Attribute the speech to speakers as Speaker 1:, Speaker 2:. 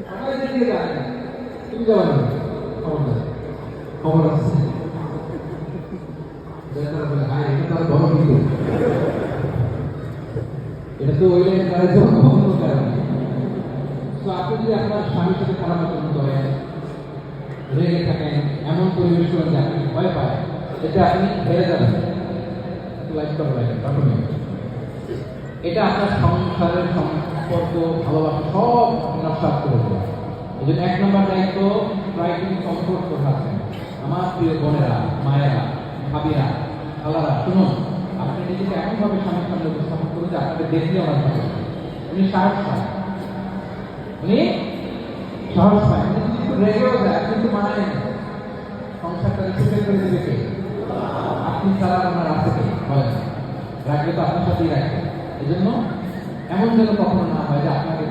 Speaker 1: সবাই দিকে যাবে না, তুমি যাবে না, খবর আছে, খবর আছে। এটা তো বড় কিন্তু এটা তো ওই লাইনে তারা জন্য অন্য কারণে। তো আপনি যদি আপনার স্বামীর সাথে খারাপ আচরণ করেন, রেগে থাকেন, এমন পরিবেশ করেন যে আপনি ভয় পায়, এটা আপনি হেরে যাবেন। লাইক করা এটা আপনার সংসারের সম্পর্ক, ভালোবাসা সব নষ্ট করে দেবে। এই জন্য 1 নম্বর দায়িত্ব, প্রায় তিনি সম্পর্ক রাখবেন। আমার প্রিয় বোনেরা, মায়েরা, ভাবিরা, খালারা, শুনুন, আপনি নিজেকে এমনভাবে স্বামীর সামনে উপস্থাপন করুন যে আপনাকে দেখলে আমার ভালো লাগে। উনি সাহস পায়, উনি সাহস পায়, উনি যদি একটু রেগেও যায় কিন্তু মানে সংসারটাকে সুখে করে দেবে কে? আপনি ছাড়া আপনার আছে কে? বলেন, রাখবে তো আপনার সাথেই রাখবে। এই জন্য এমন যেন কখনো না হয় যে আপনাকে